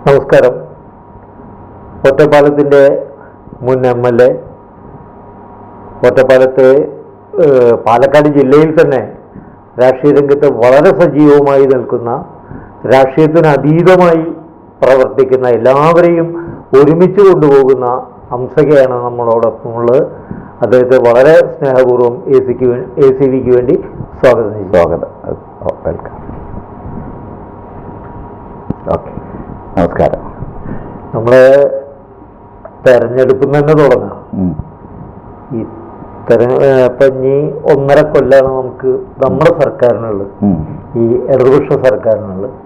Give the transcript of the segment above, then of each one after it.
നമസ്കാരം. ഒറ്റപ്പാലത്തിൻ്റെ മുൻ MLA, ഒറ്റപ്പാലത്ത് പാലക്കാട് ജില്ലയിൽ തന്നെ രാഷ്ട്രീയ രംഗത്ത് വളരെ സജീവമായി നിൽക്കുന്ന, രാഷ്ട്രീയത്തിന് അതീതമായി പ്രവർത്തിക്കുന്ന, എല്ലാവരെയും ഒരുമിച്ച് കൊണ്ടുപോകുന്ന ഹംസകയാണ് നമ്മളോടൊപ്പമുള്ളത്. അദ്ദേഹത്തെ വളരെ സ്നേഹപൂർവ്വം ACVക്ക് വേണ്ടി സ്വാഗതം. വെൽക്കം. ഓക്കെ, നമസ്കാരം. നമ്മളെ തെരഞ്ഞെടുപ്പ് തന്നെ തുടങ്ങാം. ഈ ഇപ്പം ഇനി 1.5 കൊല്ലാണ് നമുക്ക് നമ്മുടെ സർക്കാരിനുള്ളത്, ഈ ഇടതുപക്ഷ സർക്കാരിനുള്ളത്.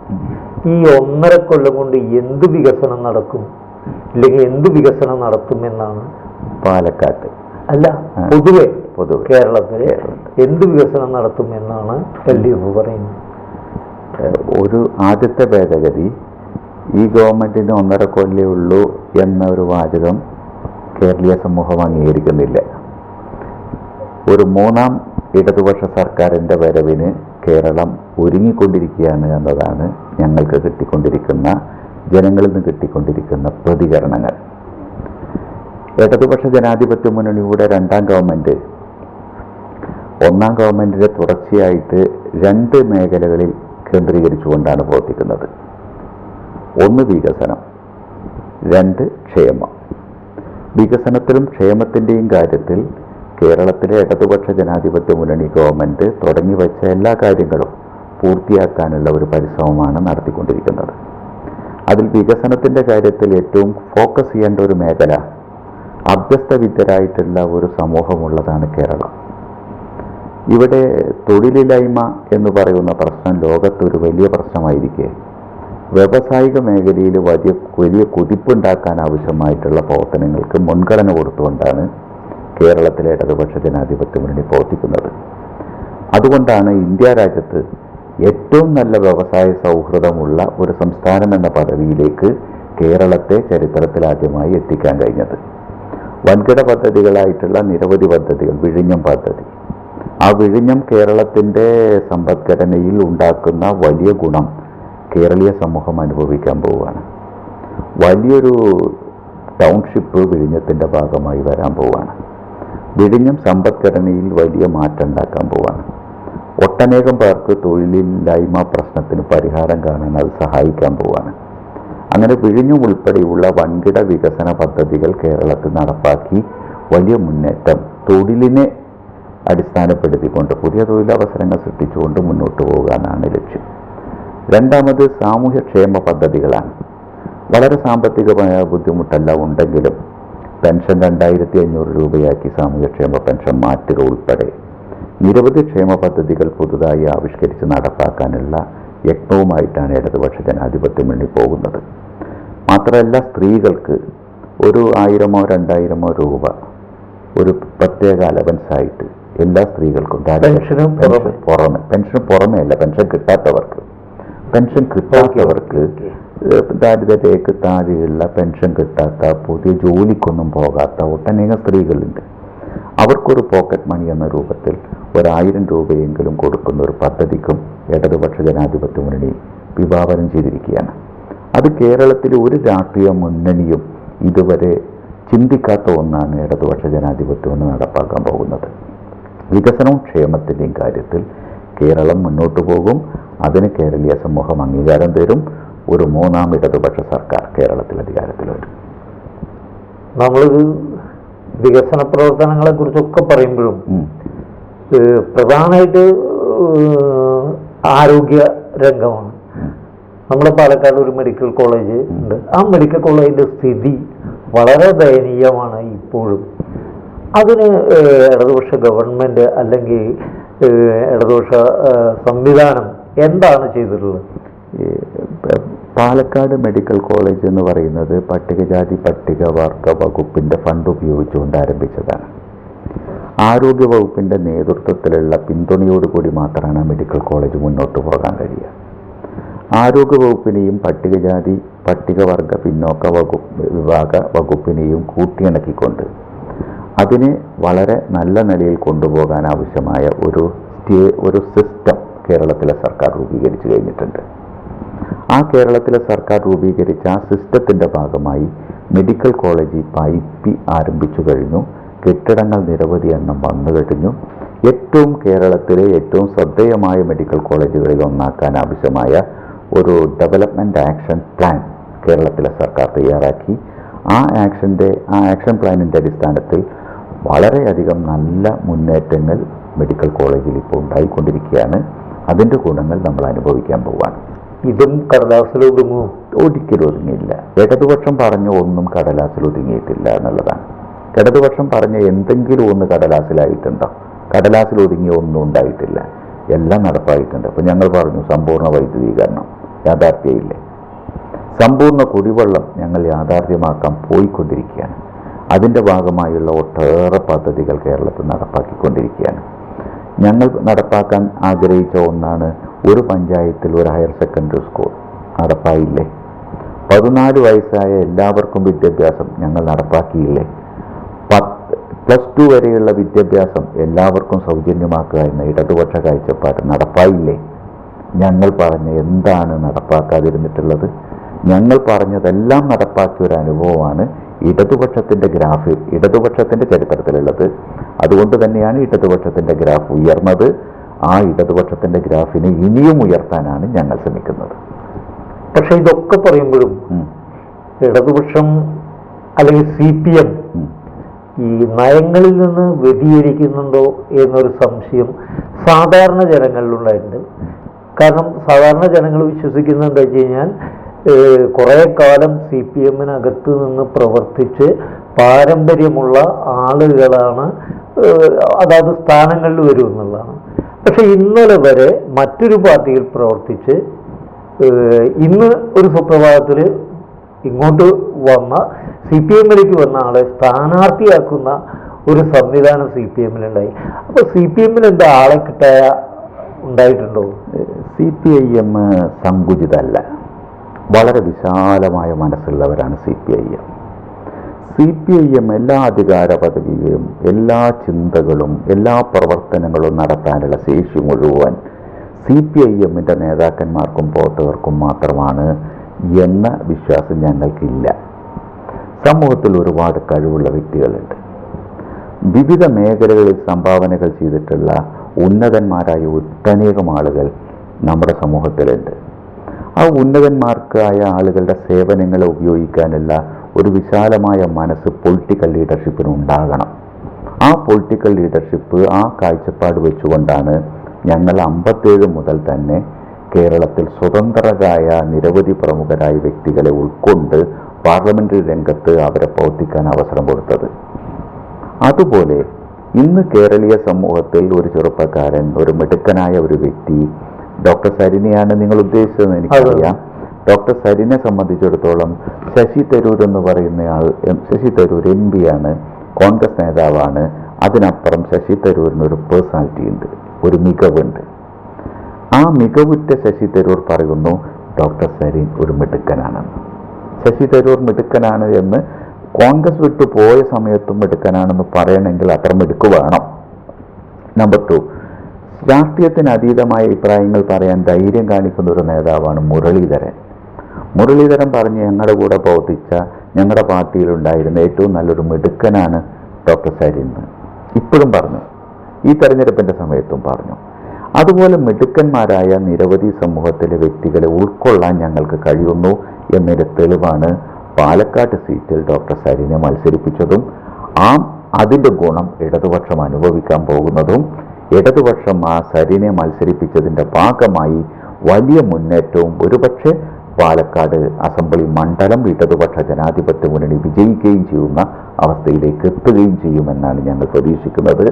ഈ 1.5 കൊല്ലം കൊണ്ട് എന്ത് വികസനം നടക്കും, ഇല്ലെങ്കിൽ എന്ത് വികസനം നടത്തുമെന്നാണ് പാലക്കാട്ട് അല്ല പൊതുവെ കേരളത്തിൽ എന്ത് വികസനം നടത്തുമെന്നാണ് LDF പറയുന്നത്? ഒരു ആദ്യത്തെ ഭേദഗതി, ഈ ഗവൺമെന്റിന് 1.5 കൊല്ലേ ഉള്ളൂ എന്ന ഒരു വാചകം കേരളീയ സമൂഹം അംഗീകരിക്കുന്നില്ല. ഒരു 3ാം ഇടതുപക്ഷ സർക്കാരിൻ്റെ വരവിന് കേരളം ഒരുങ്ങിക്കൊണ്ടിരിക്കുകയാണ് എന്നതാണ് ഞങ്ങൾക്ക് കിട്ടിക്കൊണ്ടിരിക്കുന്ന, ജനങ്ങളിൽ നിന്ന് കിട്ടിക്കൊണ്ടിരിക്കുന്ന പ്രതികരണങ്ങൾ. ഇടതുപക്ഷ ജനാധിപത്യ മുന്നണിയുടെ 2ാം ഗവൺമെന്റ് 1ാം ഗവൺമെന്റിന്റെ തുടർച്ചയായിട്ട് 2 മേഖലകളിൽ കേന്ദ്രീകരിച്ചുകൊണ്ടാണ് പ്രവർത്തിക്കുന്നത്. 1 വികസനം, 2 ക്ഷേമം. വികസനത്തിലും ക്ഷേമത്തിൻ്റെയും കാര്യത്തിൽ കേരളത്തിലെ ഇടതുപക്ഷ ജനാധിപത്യ മുന്നണി ഗവൺമെന്റ് തുടങ്ങിവെച്ച എല്ലാ കാര്യങ്ങളും പൂർത്തിയാക്കാനുള്ള ഒരു പരിശ്രമമാണ് നടത്തിക്കൊണ്ടിരിക്കുന്നത്. അതിൽ വികസനത്തിൻ്റെ കാര്യത്തിൽ ഏറ്റവും ഫോക്കസ് ചെയ്യേണ്ട ഒരു മേഖല അഭ്യസ്തവിദ്യരായിട്ടുള്ള ഒരു സമൂഹമുള്ളതാണ് കേരളം. ഇവിടെ തൊഴിലില്ലായ്മ എന്ന് പറയുന്ന പ്രശ്നം ലോകത്തൊരു വലിയ പ്രശ്നമായിരിക്കെ വ്യാവസായിക മേഖലയിൽ വലിയ കുതിപ്പുണ്ടാക്കാൻ ആവശ്യമായിട്ടുള്ള പ്രവർത്തനങ്ങൾക്ക് മുൻഗണന കൊടുത്തുകൊണ്ടാണ് കേരളത്തിലെ ഇടതുപക്ഷ ജനാധിപത്യ മുന്നണി പ്രവർത്തിക്കുന്നത്. അതുകൊണ്ടാണ് ഇന്ത്യ രാജ്യത്ത് ഏറ്റവും നല്ല വ്യവസായ സൗഹൃദമുള്ള ഒരു സംസ്ഥാനം എന്ന പദവിയിലേക്ക് കേരളത്തെ ചരിത്രത്തിൽ ആദ്യമായി എത്തിക്കാൻ കഴിഞ്ഞത്. വൻകിട പദ്ധതികളായിട്ടുള്ള നിരവധി പദ്ധതികൾ, വിഴിഞ്ഞം പദ്ധതി, ആ വിഴിഞ്ഞം കേരളത്തിൻ്റെ സമ്പദ്ഘടനയിൽ ഉണ്ടാക്കുന്ന വലിയ ഗുണം കേരളീയ സമൂഹം അനുഭവിക്കാൻ പോവുകയാണ്. വലിയൊരു ടൗൺഷിപ്പ് വിഴിഞ്ഞത്തിൻ്റെ ഭാഗമായി വരാൻ പോവുകയാണ്. വിഴിഞ്ഞം സമ്പദ്ഘടനയിൽ വലിയ മാറ്റം ഉണ്ടാക്കാൻ പോവുകയാണ്. ഒട്ടനേകം പേർക്ക് തൊഴിലില്ലായ്മ പ്രശ്നത്തിന് പരിഹാരം കാണാൻ അത് സഹായിക്കാൻ പോവുകയാണ്. അങ്ങനെ വിഴിഞ്ഞം ഉൾപ്പെടെയുള്ള വൻകിട വികസന പദ്ധതികൾ കേരളത്തിൽ നടപ്പാക്കി വലിയ മുന്നേറ്റം, തൊഴിലിനെ അടിസ്ഥാനപ്പെടുത്തിക്കൊണ്ട് പുതിയ തൊഴിലവസരങ്ങൾ സൃഷ്ടിച്ചുകൊണ്ട് മുന്നോട്ട് പോകാനാണ് ലക്ഷ്യം. 2ാമത് സാമൂഹ്യക്ഷേമ പദ്ധതികളാണ്. വളരെ സാമ്പത്തികമായ ബുദ്ധിമുട്ടെല്ലാം ഉണ്ടെങ്കിലും പെൻഷൻ 2500 രൂപയാക്കി സാമൂഹ്യക്ഷേമ പെൻഷൻ മാറ്റുക ഉൾപ്പെടെ നിരവധി ക്ഷേമ പദ്ധതികൾ പുതുതായി ആവിഷ്കരിച്ച് നടപ്പാക്കാനുള്ള യത്നവുമായിട്ടാണ് ഇടതുപക്ഷ ജനാധിപത്യ മുന്നണി പോകുന്നത്. മാത്രമല്ല, സ്ത്രീകൾക്ക് ഒരു 1000-ഓ 2000-ഓ രൂപ ഒരു പ്രത്യേക അലവൻസായിട്ട് എല്ലാ സ്ത്രീകൾക്കും, പെൻഷന് പുറമേ അല്ല, പെൻഷൻ കിട്ടാത്തവർക്ക് ദാരിദ്ര്യരേഖയ്ക്ക് താഴെയുള്ള പെൻഷൻ കിട്ടാത്ത, പുതിയ ജോലിക്കൊന്നും പോകാത്ത ഒട്ടനേകം സ്ത്രീകളുണ്ട്. അവർക്കൊരു പോക്കറ്റ് മണി എന്ന രൂപത്തിൽ 1000 രൂപയെങ്കിലും കൊടുക്കുന്ന ഒരു പദ്ധതിക്കും ഇടതുപക്ഷ ജനാധിപത്യ മുന്നണി വിഭാവനം ചെയ്തിരിക്കുകയാണ്. അത് കേരളത്തിലെ ഒരു രാഷ്ട്രീയ മുന്നണിയും ഇതുവരെ ചിന്തിക്കാത്ത ഒന്നാണ് ഇടതുപക്ഷ ജനാധിപത്യം മുന്നണി നടപ്പാക്കാൻ പോകുന്നത്. വികസനവും ക്ഷേമത്തിൻ്റെയും കാര്യത്തിൽ കേരളം മുന്നോട്ട് പോകും. അതിന് കേരളീയ സമൂഹം അംഗീകാരം തരും. ഒരു 3ാം ഇടതുപക്ഷ സർക്കാർ കേരളത്തിൽ അധികാരത്തിൽ വരും. നമ്മളൊരു വികസന പ്രവർത്തനങ്ങളെ കുറിച്ചൊക്കെ പറയുമ്പോഴും പ്രധാനമായിട്ട് ആരോഗ്യ രംഗമാണ്. നമ്മുടെ പാലക്കാട് ഒരു മെഡിക്കൽ കോളേജ് ഉണ്ട്. ആ മെഡിക്കൽ കോളേജിൻ്റെ സ്ഥിതി വളരെ ദയനീയമാണ് ഇപ്പോഴും. അതിന് ഇടതുപക്ഷ ഗവൺമെൻറ് അല്ലെങ്കിൽ ഇടതുപക്ഷ സംവിധാനം എന്താണ് ചെയ്തിട്ടുള്ളത്? പാലക്കാട് മെഡിക്കൽ കോളേജ് എന്ന് പറയുന്നത് പട്ടികജാതി പട്ടികവർഗ വകുപ്പിൻ്റെ ഫണ്ട് ഉപയോഗിച്ചുകൊണ്ട് ആരംഭിച്ചതാണ്. ആരോഗ്യ വകുപ്പിൻ്റെ നേതൃത്വത്തിലുള്ള പിന്തുണയോടുകൂടി മാത്രമാണ് മെഡിക്കൽ കോളേജ് മുന്നോട്ട് പോകാൻ കഴിയുക. ആരോഗ്യ വകുപ്പിനെയും പട്ടികജാതി പട്ടികവർഗ പിന്നോക്ക വിഭാഗ വകുപ്പിനെയും കൂട്ടിയിണക്കിക്കൊണ്ട് അതിനെ വളരെ നല്ല നിലയിൽ കൊണ്ടുപോകാൻ ആവശ്യമായ ഒരു സിസ്റ്റം കേരളത്തിലെ സർക്കാർ രൂപീകരിച്ചു കഴിഞ്ഞിട്ടുണ്ട്. ആ ആ കേരളത്തിലെ സർക്കാർ രൂപീകരിച്ച ആ സിസ്റ്റത്തിൻ്റെ ഭാഗമായി മെഡിക്കൽ കോളേജ് ഇപ്പോൾ IP ആരംഭിച്ചു കഴിഞ്ഞു. കെട്ടിടങ്ങൾ നിരവധി എണ്ണം വന്നു കഴിഞ്ഞു. കേരളത്തിലെ ഏറ്റവും ശ്രദ്ധേയമായ മെഡിക്കൽ കോളേജുകളിൽ ഒന്നാക്കാൻ ആവശ്യമായ ഒരു ഡെവലപ്മെൻറ്റ് ആക്ഷൻ പ്ലാൻ കേരളത്തിലെ സർക്കാർ തയ്യാറാക്കി. ആ ആക്ഷൻ പ്ലാനിൻ്റെ അടിസ്ഥാനത്തിൽ വളരെയധികം നല്ല മുന്നേറ്റങ്ങൾ മെഡിക്കൽ കോളേജിൽ ഇപ്പോൾ ഉണ്ടായിക്കൊണ്ടിരിക്കുകയാണ്. അതിൻ്റെ ഗുണങ്ങൾ നമ്മൾ അനുഭവിക്കാൻ പോവുകയാണ്. ഇതും കടലാസിലൊതുങ്ങും? ഒരിക്കലും ഒതുങ്ങിയില്ല. ഇടതുപക്ഷം പറഞ്ഞ ഒന്നും കടലാസിൽ ഒതുങ്ങിയിട്ടില്ല എന്നുള്ളതാണ്. ഇടതുപക്ഷം പറഞ്ഞ എന്തെങ്കിലും ഒന്ന് കടലാസിലായിട്ടുണ്ടോ? കടലാസിൽ ഒതുങ്ങിയ ഒന്നും ഉണ്ടായിട്ടില്ല. എല്ലാം നടപ്പായിട്ടുണ്ട്. അപ്പോൾ ഞങ്ങൾ പറഞ്ഞു സമ്പൂർണ്ണ വൈദ്യുതീകരണം യാഥാർത്ഥ്യമില്ലേ? സമ്പൂർണ്ണ കുടിവെള്ളം ഞങ്ങൾ യാഥാർത്ഥ്യമാക്കാൻ പോയിക്കൊണ്ടിരിക്കുകയാണ്. അതിൻ്റെ ഭാഗമായുള്ള ഒട്ടേറെ പദ്ധതികൾ കേരളത്തിൽ നടപ്പാക്കിക്കൊണ്ടിരിക്കുകയാണ്. ഞങ്ങൾ നടപ്പാക്കാൻ ആഗ്രഹിച്ച ഒന്നാണ് ഒരു പഞ്ചായത്തിൽ ഒരു ഹയർ സെക്കൻഡറി സ്കൂൾ. നടപ്പായില്ലേ? 14 വയസ്സായ എല്ലാവർക്കും വിദ്യാഭ്യാസം ഞങ്ങൾ നടപ്പാക്കിയില്ലേ? +2 വരെയുള്ള വിദ്യാഭ്യാസം എല്ലാവർക്കും സൗജന്യമാക്കുക എന്ന ഇടതുപക്ഷ കാഴ്ചപ്പാട് നടപ്പായില്ലേ? ഞങ്ങൾ പറഞ്ഞ എന്താണ് നടപ്പാക്കാതിരുന്നിട്ടുള്ളത്? ഞങ്ങൾ പറഞ്ഞതെല്ലാം നടപ്പാക്കിയ ഒരു അനുഭവമാണ് ഇടതുപക്ഷത്തിൻ്റെ ചരിത്രത്തിലുള്ളത്. അതുകൊണ്ട് തന്നെയാണ് ഇടതുപക്ഷത്തിൻ്റെ ഗ്രാഫ് ഉയർന്നത്. ആ ഇടതുപക്ഷത്തിൻ്റെ ഗ്രാഫിനെ ഇനിയും ഉയർത്താനാണ് ഞങ്ങൾ ശ്രമിക്കുന്നത്. പക്ഷെ ഇതൊക്കെ പറയുമ്പോഴും ഇടതുപക്ഷം അല്ലെങ്കിൽ CPM ഈ നയങ്ങളിൽ നിന്ന് വ്യതിചലിക്കുന്നുണ്ടോ എന്നൊരു സംശയം സാധാരണ ജനങ്ങളിലുണ്ടായിട്ടുണ്ട്. കാരണം സാധാരണ ജനങ്ങൾ വിശ്വസിക്കുന്നുണ്ട് വെച്ച് കഴിഞ്ഞാൽ കുറേ കാലം CPMനകത്ത് നിന്ന് പ്രവർത്തിച്ച് പാരമ്പര്യമുള്ള ആളുകളാണ് അതാത് സ്ഥാനങ്ങളിൽ വരും എന്നുള്ളതാണ്. പക്ഷെ ഇന്നലെ വരെ മറ്റൊരു പാർട്ടിയിൽ പ്രവർത്തിച്ച് ഇന്ന് ഒരു സുപ്രഭാതത്തിൽ ഇങ്ങോട്ട് വന്ന CPMലേക്ക് വന്ന ആളെ സ്ഥാനാർത്ഥിയാക്കുന്ന ഒരു സംവിധാനം CPMനുണ്ടായി. അപ്പോൾ CPMന് എന്താ ആളെ കിട്ടായ ഉണ്ടായിട്ടുണ്ടോ? CPIM സങ്കുചിതല്ല. വളരെ വിശാലമായ മനസ്സുള്ളവരാണ് CPIM എല്ലാ അധികാര പദവിയും എല്ലാ ചിന്തകളും എല്ലാ പ്രവർത്തനങ്ങളും നടത്താനുള്ള ശേഷി മുഴുവൻ CPIMൻ്റെ നേതാക്കന്മാർക്കും പ്രവർത്തകർക്കും മാത്രമാണ് എന്ന വിശ്വാസം ഞങ്ങൾക്കില്ല. സമൂഹത്തിൽ ഒരുപാട് കഴിവുള്ള വ്യക്തികളുണ്ട്. വിവിധ മേഖലകളിൽ സംഭാവനകൾ ചെയ്തിട്ടുള്ള ഉന്നതന്മാരായ ഒട്ടനേകം ആളുകൾ നമ്മുടെ സമൂഹത്തിലുണ്ട്. ആ ഉന്നതന്മാർക്കായ ആളുകളുടെ സേവനങ്ങളെ ഉപയോഗിക്കാനുള്ള ഒരു വിശാലമായ മനസ്സ് പൊളിറ്റിക്കൽ ലീഡർഷിപ്പിന് ഉണ്ടാകണം. ആ പൊളിറ്റിക്കൽ ലീഡർഷിപ്പ് ആ കാഴ്ചപ്പാട് വെച്ചുകൊണ്ടാണ് ഞങ്ങൾ 57 മുതൽ തന്നെ കേരളത്തിൽ സ്വതന്ത്രരായ നിരവധി പ്രമുഖരായ വ്യക്തികളെ ഉൾക്കൊണ്ട് പാർലമെന്ററി രംഗത്ത് അവരെ പ്രവർത്തിക്കാൻ അവസരം കൊടുത്തത്. അതുപോലെ ഇന്ന് കേരളീയ സമൂഹത്തിൽ ഒരു ചെറുപ്പക്കാരൻ, ഒരു മിടുക്കനായ ഒരു വ്യക്തി, ഡോക്ടർ സരിനെയാണ് നിങ്ങൾ ഉദ്ദേശിച്ചതെന്ന് എനിക്കറിയാം. ഡോക്ടർ സരിനെ സംബന്ധിച്ചിടത്തോളം ശശി തരൂർ എന്ന് പറയുന്നയാൾ, ശശി തരൂർ MP ആണ്, കോൺഗ്രസ് നേതാവാണ്. അതിനപ്പുറം ശശി തരൂരിന് ഒരു പേഴ്സണാലിറ്റി ഉണ്ട്, ഒരു മികവുണ്ട്. ആ മികവുറ്റ ശശി തരൂർ പറയുന്നു ഡോക്ടർ സരിൻ ഒരു മിടുക്കനാണെന്ന്. ശശി തരൂർ മിടുക്കനാണ് എന്ന് കോൺഗ്രസ് വിട്ടു പോയ സമയത്തും മിടുക്കനാണെന്ന് പറയണമെങ്കിൽ അത്ര മിടുക്ക് വേണം. നമ്പർ 2, രാഷ്ട്രീയത്തിന് അതീതമായ അഭിപ്രായങ്ങൾ പറയാൻ ധൈര്യം കാണിക്കുന്ന ഒരു നേതാവാണ് മുരളീധരൻ. മുരളീധരൻ പറഞ്ഞ് ഞങ്ങളുടെ കൂടെ പ്രവർത്തിച്ച, ഞങ്ങളുടെ പാർട്ടിയിലുണ്ടായിരുന്ന ഏറ്റവും നല്ലൊരു മിടുക്കനാണ് ഡോക്ടർ സരിൻ. ഇപ്പോഴും പറഞ്ഞു, ഈ തെരഞ്ഞെടുപ്പിൻ്റെ സമയത്തും പറഞ്ഞു. അതുപോലെ മിടുക്കന്മാരായ നിരവധി സമൂഹത്തിലെ വ്യക്തികളെ ഉൾക്കൊള്ളാൻ ഞങ്ങൾക്ക് കഴിയുന്നു എന്നതിൻ്റെ തെളിവാണ് പാലക്കാട് സീറ്റിൽ ഡോക്ടർ സരിനെ മത്സരിപ്പിച്ചതും അതിൻ്റെ ഗുണം ഇടതുപക്ഷം അനുഭവിക്കാൻ പോകുന്നതും ഇടതുപക്ഷം ആ സരിനെ മത്സരിപ്പിച്ചതിൻ്റെ ഭാഗമായി വലിയ മുന്നേറ്റവും ഒരുപക്ഷെ പാലക്കാട് അസംബ്ലി മണ്ഡലം ഇടതുപക്ഷ ജനാധിപത്യ മുന്നണി വിജയിക്കുകയും ചെയ്യുന്ന അവസ്ഥയിലേക്ക് എത്തുകയും ചെയ്യുമെന്നാണ് ഞങ്ങൾ പ്രതീക്ഷിക്കുന്നത്.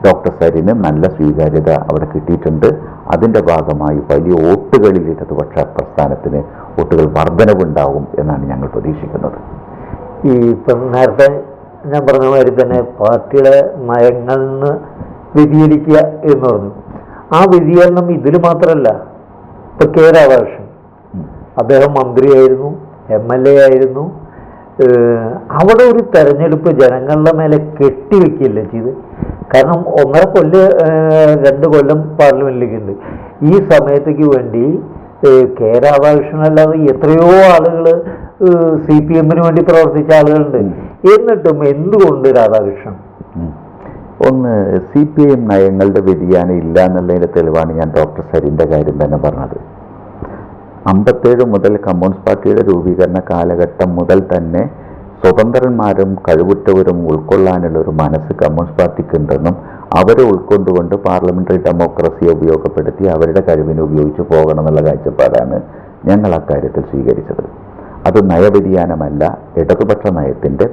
ഡോക്ടർ സരിന് നല്ല സ്വീകാര്യത അവിടെ കിട്ടിയിട്ടുണ്ട്. അതിൻ്റെ ഭാഗമായി വലിയ വോട്ടുകളിൽ ഇടതുപക്ഷ പ്രസ്ഥാനത്തിന് വോട്ടുകൾ വർധനവുണ്ടാവും എന്നാണ് ഞങ്ങൾ പ്രതീക്ഷിക്കുന്നത്. ഇപ്പം നേരത്തെ ഞാൻ പറഞ്ഞ മാതിരി തന്നെ പാർട്ടിയുടെ നയങ്ങളിൽ നിന്ന് വ്യതിചലിക്കുക എന്ന് പറഞ്ഞു. ആ വ്യതിചലനം ഇതിൽ മാത്രമല്ല. ഇപ്പം K. രാധാകൃഷ്ണൻ അദ്ദേഹം മന്ത്രിയായിരുന്നു, MLA ആയിരുന്നു. അവിടെ ഒരു തെരഞ്ഞെടുപ്പ് ജനങ്ങളുടെ മേലെ കെട്ടിവെക്കില്ല ചെയ്ത്. കാരണം 2 കൊല്ലം പാർലമെന്റിലേക്ക് ഉണ്ട്. ഈ സമയത്തേക്ക് വേണ്ടി കെ രാധാകൃഷ്ണൻ അല്ലാതെ എത്രയോ ആളുകൾ CPM-ന് വേണ്ടി പ്രവർത്തിച്ച ആളുകളുണ്ട്. എന്നിട്ടും എന്തുകൊണ്ട് രാധാകൃഷ്ണൻ? ഒന്ന്, CPM നയങ്ങളുടെ വ്യതിയാനം ഇല്ല എന്നുള്ളതിൻ്റെ തെളിവാണ് ഞാൻ ഡോക്ടർ സരിൻ്റെ കാര്യം തന്നെ പറഞ്ഞത്. 57 മുതൽ കമ്മ്യൂണിസ്റ്റ് പാർട്ടിയുടെ രൂപീകരണ കാലഘട്ടം മുതൽ തന്നെ സ്വതന്ത്രന്മാരും കഴിവുറ്റവരും ഉൾക്കൊള്ളാനുള്ള ഒരു മനസ്സ് കമ്മ്യൂണിസ്റ്റ് പാർട്ടിക്ക് ഉണ്ടെന്നും അവരെ ഉൾക്കൊണ്ടുകൊണ്ട് പാർലമെന്ററി ഡെമോക്രസിയെ ഉപയോഗപ്പെടുത്തി അവരുടെ കഴിവിനെ ഉപയോഗിച്ച് പോകണം എന്നുള്ള കാഴ്ചപ്പാടാണ് ഞങ്ങൾ അക്കാര്യത്തിൽ സ്വീകരിച്ചത്. അത് നയവ്യതിയാനമല്ല, ഇടതുപക്ഷ നയത്തിൻ്റെ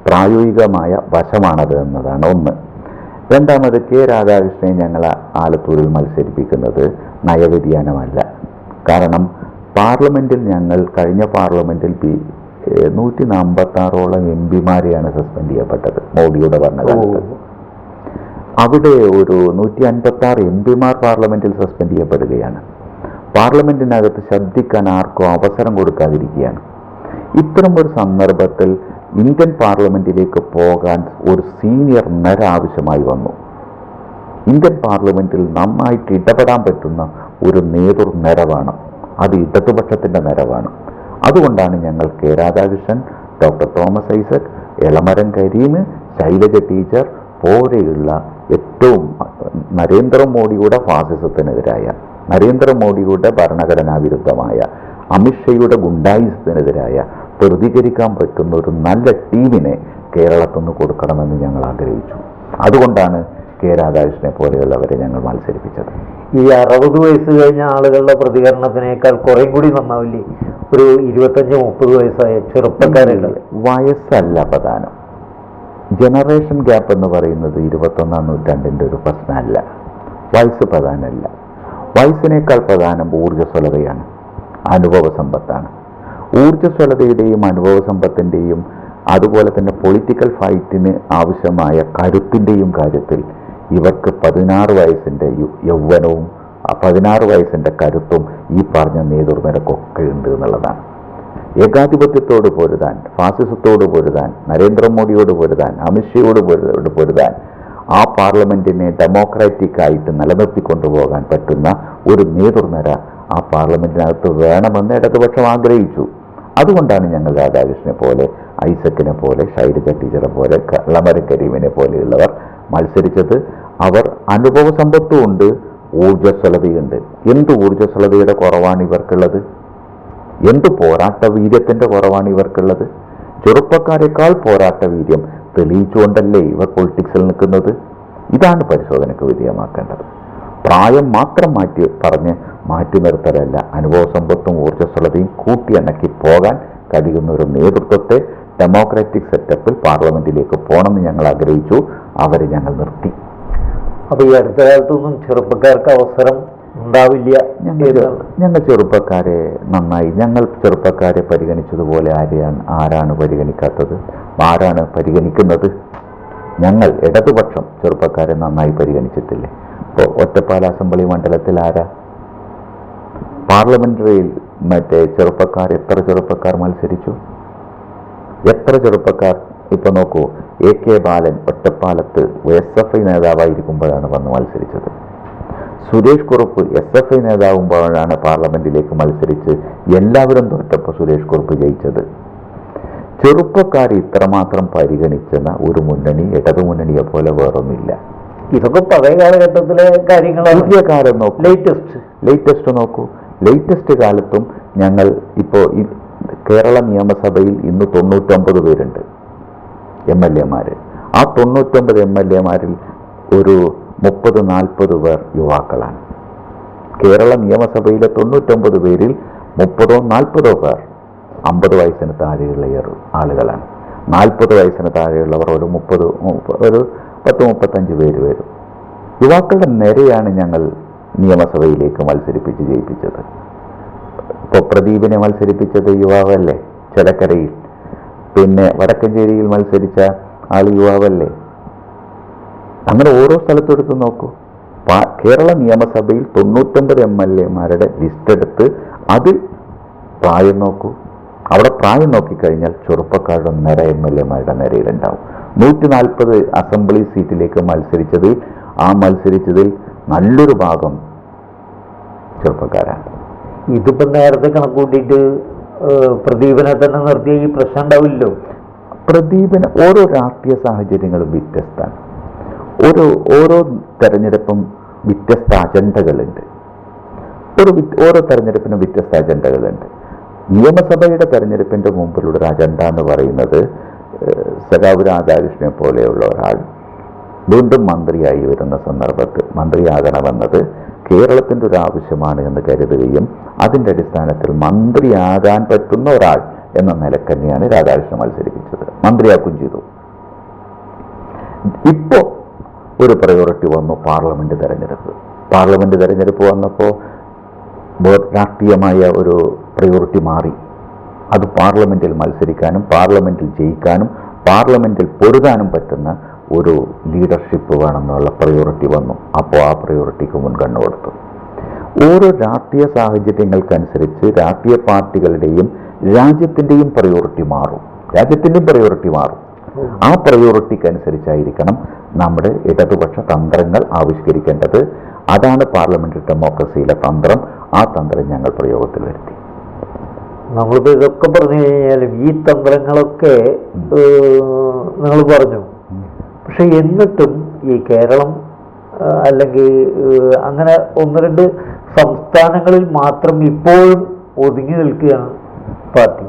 പ്രായോഗികമായ വശമാണത് എന്നതാണ് ഒന്ന്. രണ്ടാമത്, കെ രാധാകൃഷ്ണനെ ഞങ്ങൾ ആലത്തൂരിൽ മത്സരിപ്പിക്കുന്നത് നയവ്യതിയാനമല്ല. കാരണം പാർലമെന്റിൽ ഞങ്ങൾ കഴിഞ്ഞ പാർലമെന്റിൽ 156ഓളം MP-മാരെയാണ് സസ്പെൻഡ് ചെയ്യപ്പെട്ടത് മോഡിയുടെ ഭരണകാലത്ത്. അവിടെ ഒരു 156 MP-മാർ പാർലമെന്റിൽ സസ്പെൻഡ് ചെയ്യപ്പെടുകയാണ്. പാർലമെന്റിനകത്ത് ശബ്ദിക്കാൻ ആർക്കും അവസരം കൊടുക്കാതിരിക്കുകയാണ്. ഇത്തരം ഒരു സന്ദർഭത്തിൽ ഇന്ത്യൻ പാർലമെന്റിലേക്ക് പോകാൻ ഒരു സീനിയർ നര ആവശ്യമായി വന്നു. ഇന്ത്യൻ പാർലമെന്റിൽ നന്നായിട്ട് ഇടപെടാൻ പറ്റുന്ന ഒരു നേതൃനിര വേണം. അത് ഇടതുപക്ഷത്തിൻ്റെ നിരവാണ്. അതുകൊണ്ടാണ് ഞങ്ങൾ K Radhakrishnan, doctor Thomas Isaac, Elamaram Kareem, Shailaja teacher പോലെയുള്ള ഏറ്റവും നരേന്ദ്രമോദിയുടെ ഫാസിസത്തിനെതിരായ, നരേന്ദ്രമോദിയുടെ ഭരണഘടനാ വിരുദ്ധമായ, അമിത്ഷയുടെ ഗുണ്ടായിസത്തിനെതിരായ പ്രതികരിക്കാൻ പറ്റുന്ന ഒരു നല്ല ടീമിനെ കേരളത്തിൽ നിന്ന് കൊടുക്കണമെന്ന് ഞങ്ങൾ ആഗ്രഹിച്ചു. അതുകൊണ്ടാണ് കെ രാധാകൃഷ്ണനെ പോലെയുള്ളവരെ ഞങ്ങൾ മത്സരിപ്പിച്ചത്. ഈ 60 വയസ്സ് കഴിഞ്ഞ ആളുകളുടെ പ്രതികരണത്തിനേക്കാൾ കുറേ കൂടി നന്നാവില്ലേ ഒരു 25-30 വയസ്സായ ചെറുപ്പക്കാരുള്ള? വയസ്സല്ല പ്രധാനം. ജനറേഷൻ ഗ്യാപ്പ് എന്ന് പറയുന്നത് 21ാം നൂറ്റാണ്ടിൻ്റെ ഒരു പ്രശ്നമല്ല. വയസ്സ് പ്രധാനമല്ല. വയസ്സിനേക്കാൾ പ്രധാനം ഊർജ്ജസ്വലതയാണ്, അനുഭവ സമ്പത്താണ്. ഊർജ്ജസ്വലതയുടെയും അനുഭവ സമ്പത്തിൻ്റെയും അതുപോലെ തന്നെ പൊളിറ്റിക്കൽ ഫൈറ്റിന് ആവശ്യമായ കരുത്തിൻ്റെയും കാര്യത്തിൽ ഇവർക്ക് 16 വയസ്സിൻ്റെ യൗവനവും 16 വയസ്സിൻ്റെ കരുത്തും ഈ പറഞ്ഞ നേതൃനിരക്കൊക്കെ ഉണ്ട് എന്നുള്ളതാണ്. ഏകാധിപത്യത്തോട് പൊരുതാൻ, ഫാസിസത്തോട് പൊരുതാൻ, നരേന്ദ്രമോദിയോട് പൊരുതാൻ, അമിത്ഷയോട് പൊരുതാൻ, ആ പാർലമെന്റിനെ ഡെമോക്രാറ്റിക് ആയിട്ട് നിലനിർത്തിക്കൊണ്ടുപോകാൻ പറ്റുന്ന ഒരു നേതൃനിര ആ പാർലമെന്റിനകത്ത് വേണമെന്ന് ഇടതുപക്ഷം ആഗ്രഹിച്ചു. അതുകൊണ്ടാണ് ഞങ്ങൾ രാധാകൃഷ്ണനെ പോലെ, ഐസക്കിനെ പോലെ, ശൈലജ ടീച്ചറെ പോലെ, എളമരം കരീമിനെ പോലെയുള്ളവർ മത്സരിച്ചത്. അവർ അനുഭവ സമ്പത്തും ഉണ്ട്, ഊർജ്ജസ്വലതയുണ്ട്. എന്ത് ഊർജ്ജസ്വലതയുടെ കുറവാണ് ഇവർക്കുള്ളത്? എന്ത് പോരാട്ട വീര്യത്തിൻ്റെ കുറവാണ് ഇവർക്കുള്ളത്? ചെറുപ്പക്കാരെക്കാൾ പോരാട്ട വീര്യം തെളിയിച്ചുകൊണ്ടല്ലേ ഇവർ പൊളിറ്റിക്സിൽ നിൽക്കുന്നത്? ഇതാണ് പരിശോധനയ്ക്ക് വിധേയമാക്കേണ്ടത്. പ്രായം മാത്രം മാറ്റി നിർത്തലല്ല, അനുഭവ സമ്പത്തും ഊർജ്ജസ്വലതയും കൂട്ടിയിണക്കി പോകാൻ കഴിയുന്ന ഒരു നേതൃത്വത്തെ ഡെമോക്രാറ്റിക് സെറ്റപ്പിൽ പാർലമെന്റിലേക്ക് പോകണമെന്ന് ഞങ്ങൾ ആഗ്രഹിച്ചു. അവരെ ഞങ്ങൾ നിർത്തി. അപ്പോൾ ഈ അടുത്ത കാലത്തൊന്നും ചെറുപ്പക്കാർക്ക് അവസരം ഉണ്ടാവില്ല. ഞങ്ങൾ ചെറുപ്പക്കാരെ നന്നായി, ഞങ്ങൾ ചെറുപ്പക്കാരെ പരിഗണിച്ചതുപോലെ ആരാണ് പരിഗണിക്കാത്തത്? ആരാണ് പരിഗണിക്കുന്നത്? ഞങ്ങൾ ഇടതുപക്ഷം ചെറുപ്പക്കാരെ നന്നായി പരിഗണിച്ചിട്ടില്ലേ? ഇപ്പോൾ ഒറ്റപ്പാലം അസംബ്ലി മണ്ഡലത്തിൽ ആരാ? പാർലമെന്ററിയിൽ എത്ര ചെറുപ്പക്കാർ മത്സരിച്ചു? എത്ര ചെറുപ്പക്കാർ? ഇപ്പൊ നോക്കൂ, AK ബാലൻ ഒറ്റപ്പാലത്ത് SFI നേതാവായിരിക്കുമ്പോഴാണ് വന്ന് മത്സരിച്ചത്. സുരേഷ് കുറുപ്പ് SFI നേതാവുമ്പോഴാണ് പാർലമെന്റിലേക്ക് മത്സരിച്ച് എല്ലാവരും തോറ്റപ്പോൾ സുരേഷ് കുറുപ്പ് ജയിച്ചത്. ചെറുപ്പക്കാരെ ഇത്രമാത്രം പരിഗണിക്കുന്ന ഒരു മുന്നണി ഇടതുമുന്നണിയെ പോലെ വേറൊന്നുമില്ല. ഇതൊക്കെ പഴയ കാലഘട്ടത്തിലെ കാര്യങ്ങളാണ്. പുതിയ കാലം നോക്കൂ, ലേറ്റസ്റ്റ് നോക്കൂ. ലേറ്റസ്റ്റ് കാലത്തും ഞങ്ങൾ ഇപ്പോൾ കേരള നിയമസഭയിൽ ഇന്ന് 99 പേരുണ്ട് MLA-മാർ. ആ 99 MLA-മാരിൽ ഒരു 30-40 പേർ യുവാക്കളാണ്. കേരള നിയമസഭയിലെ 99 പേരിൽ 30-40 പേർ 50 വയസ്സിന് താഴെയുള്ള ആളുകളാണ്. 40 വയസ്സിന് താഴെയുള്ളവർ ഒരു 10-35 പേര് വരും. യുവാക്കളുടെ നിരയാണ് ഞങ്ങൾ നിയമസഭയിലേക്ക് മത്സരിപ്പിച്ച് ജയിപ്പിച്ചത്. ഇപ്പോൾ പ്രദീപിനെ മത്സരിപ്പിച്ചത് യുവാവല്ലേ ചെലക്കരയിൽ? പിന്നെ വടക്കഞ്ചേരിയിൽ മത്സരിച്ച ആൾ യുവാവല്ലേ? അങ്ങനെ ഓരോ സ്ഥലത്തെടുത്ത് നോക്കൂ. കേരള നിയമസഭയിൽ 99 MLA-മാരുടെ ലിസ്റ്റ് എടുത്ത് അതിൽ പ്രായം നോക്കൂ. അവിടെ പ്രായം നോക്കിക്കഴിഞ്ഞാൽ ചെറുപ്പക്കാരുടെ നിര MLA-മാരുടെ നിരയിലുണ്ടാവും. 140 അസംബ്ലി സീറ്റിലേക്ക് മത്സരിച്ചതിൽ നല്ലൊരു ഭാഗം ചെറുപ്പക്കാരാണ്. ഇതിപ്പോ നേരത്തെ കണക്കൂട്ടിയിട്ട് പ്രദീപനെ തന്നെ നിർത്തിയ ഈ പ്രശ്നം ഉണ്ടാവില്ലല്ലോ. പ്രദീപന് ഓരോ രാഷ്ട്രീയ സാഹചര്യങ്ങളും വ്യത്യസ്തമാണ്. ഓരോ തെരഞ്ഞെടുപ്പും വ്യത്യസ്ത അജണ്ടകളുണ്ട്. ഓരോ തെരഞ്ഞെടുപ്പിനും വ്യത്യസ്ത അജണ്ടകളുണ്ട്. നിയമസഭയുടെ തെരഞ്ഞെടുപ്പിന്റെ മുമ്പിലുള്ള ഒരു അജണ്ട എന്ന് പറയുന്നത് സഖാവ് രാധാകൃഷ്ണനെ പോലെയുള്ള ഒരാൾ വീണ്ടും മന്ത്രിയായി വരുന്ന സന്ദർഭത്തിൽ മന്ത്രിയാകണമെന്നത് കേരളത്തിൻ്റെ ഒരു ആവശ്യമാണ് എന്ന് കരുതുകയും അതിൻ്റെ അടിസ്ഥാനത്തിൽ മന്ത്രിയാകാൻ പറ്റുന്ന ഒരാൾ എന്ന നിലക്ക് തന്നെയാണ് രാധാകൃഷ്ണൻ മത്സരിപ്പിച്ചത്. മന്ത്രിയാക്കുകയും ചെയ്തു. ഇപ്പോൾ ഒരു പ്രയോറിറ്റി വന്നു പാർലമെന്റ് തെരഞ്ഞെടുപ്പ് വന്നപ്പോൾ രാഷ്ട്രീയമായ ഒരു പ്രയോറിറ്റി മാറി. അത് പാർലമെന്റിൽ മത്സരിക്കാനും പാർലമെന്റിൽ ജയിക്കാനും പാർലമെന്റിൽ പൊരുതാനും പറ്റുന്ന ഒരു ലീഡർഷിപ്പ് വേണമെന്നുള്ള പ്രയോറിറ്റി വന്നു. അപ്പോൾ ആ പ്രയോറിറ്റിക്ക് മുൻഗണന കൊടുത്തു. ഓരോ രാഷ്ട്രീയ സാഹചര്യങ്ങൾക്കനുസരിച്ച് രാഷ്ട്രീയ പാർട്ടികളുടെയും രാജ്യത്തിൻ്റെയും പ്രയോറിറ്റി മാറും. ആ പ്രയോറിറ്റിക്കനുസരിച്ചായിരിക്കണം നമ്മുടെ ഇടതുപക്ഷ തന്ത്രങ്ങൾ ആവിഷ്കരിക്കേണ്ടത്. അതാണ് പാർലമെന്ററി ഡെമോക്രസിയിലെ തന്ത്രം. ആ തന്ത്രം ഞങ്ങൾ പ്രയോഗത്തിൽ വരുത്തി. നമ്മളിപ്പോൾ ഇതൊക്കെ പറഞ്ഞു കഴിഞ്ഞാലും ഈ തന്ത്രങ്ങളൊക്കെ നിങ്ങൾ പറഞ്ഞു. പക്ഷെ എന്നിട്ടും ഈ കേരളം അല്ലെങ്കിൽ അങ്ങനെ ഒന്ന് രണ്ട് സംസ്ഥാനങ്ങളിൽ മാത്രം ഇപ്പോഴും ഒതുങ്ങി നിൽക്കുകയാണ് പാർട്ടി.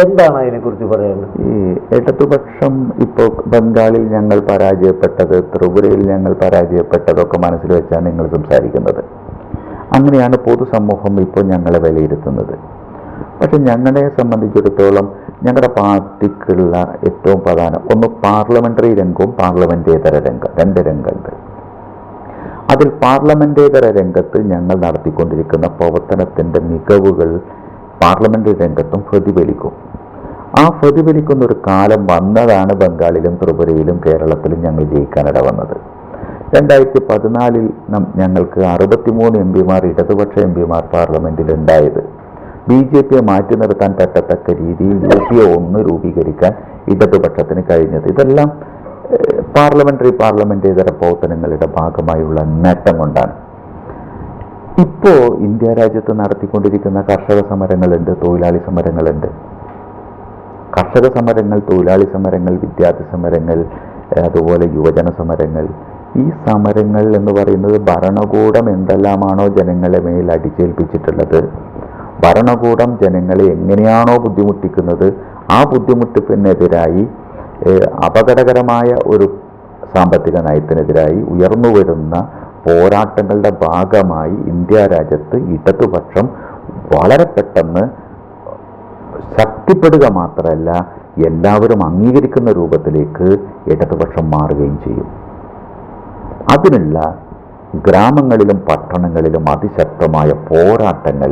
എന്താണ് അതിനെക്കുറിച്ച് പറയാനുള്ളത്? ഈ ഇടതുപക്ഷം ഇപ്പോൾ ബംഗാളിൽ ഞങ്ങൾ പരാജയപ്പെട്ടത്, ത്രിപുരയിൽ ഞങ്ങൾ പരാജയപ്പെട്ടതൊക്കെ മനസ്സിൽ വെച്ചാണ് നിങ്ങൾ സംസാരിക്കുന്നത്. അങ്ങനെയാണ് പൊതുസമൂഹം ഇപ്പോൾ ഞങ്ങളെ വിലയിരുത്തുന്നത്. പക്ഷെ ഞങ്ങളെ സംബന്ധിച്ചിടത്തോളം ഞങ്ങളുടെ പാർട്ടിക്കുള്ള ഏറ്റവും പ്രധാനം ഒന്ന് പാർലമെന്ററി രംഗവും പാർലമെന്റേതര രംഗം, രണ്ട് രംഗമുണ്ട്. അതിൽ പാർലമെന്റേതര രംഗത്ത് ഞങ്ങൾ നടത്തിക്കൊണ്ടിരിക്കുന്ന പ്രവർത്തനത്തിൻ്റെ മികവുകൾ പാർലമെന്ററി രംഗത്തും പ്രതിഫലിക്കും. ആ പ്രതിഫലിക്കുന്ന ഒരു കാലം വന്നതാണ് ബംഗാളിലും ത്രിപുരയിലും കേരളത്തിലും ഞങ്ങൾ ജയിക്കാനിട വന്നത്. 2014 ഞങ്ങൾക്ക് 63 എംപിമാർ ഇടതുപക്ഷ എംപിമാർ പാർലമെന്റിൽ ഉണ്ടായത്. BJP മാറ്റി നിർത്താൻ പറ്റത്തക്ക രീതിയിൽ UPA 1 രൂപീകരിക്കാൻ ഇടതുപക്ഷത്തിന് കഴിഞ്ഞത്. ഇതെല്ലാം പാർലമെന്റേതര പ്രവർത്തനങ്ങളുടെ ഭാഗമായുള്ള നേട്ടം കൊണ്ടാണ്. ഇപ്പോൾ ഇന്ത്യ രാജ്യത്ത് നടത്തിക്കൊണ്ടിരിക്കുന്ന കർഷക സമരങ്ങളുണ്ട്, തൊഴിലാളി സമരങ്ങളുണ്ട്. കർഷക സമരങ്ങൾ, തൊഴിലാളി സമരങ്ങൾ, വിദ്യാർത്ഥി സമരങ്ങൾ, അതുപോലെ യുവജന സമരങ്ങൾ. ഈ സമരങ്ങൾ എന്ന് പറയുന്നത് ഭരണകൂടം എന്തെല്ലാമാണോ ജനങ്ങളെ മേൽ അടിച്ചേൽപ്പിച്ചിട്ടുള്ളത്, ഭരണകൂടം ജനങ്ങളെ എങ്ങനെയാണോ ബുദ്ധിമുട്ടിക്കുന്നത്, ആ ബുദ്ധിമുട്ടിപ്പിനെതിരായി അപകടകരമായ ഒരു സാമ്പത്തിക നയത്തിനെതിരായി ഉയർന്നു വരുന്ന പോരാട്ടങ്ങളുടെ ഭാഗമായി ഇന്ത്യ രാജ്യത്ത് ഇടതുപക്ഷം വളരെ പെട്ടെന്ന് ശക്തിപ്പെടുക മാത്രമല്ല എല്ലാവരും അംഗീകരിക്കുന്ന രൂപത്തിലേക്ക് ഇടതുപക്ഷം മാറുകയും ചെയ്യും. അതിനുള്ള ഗ്രാമങ്ങളിലും പട്ടണങ്ങളിലും അതിശക്തമായ പോരാട്ടങ്ങൾ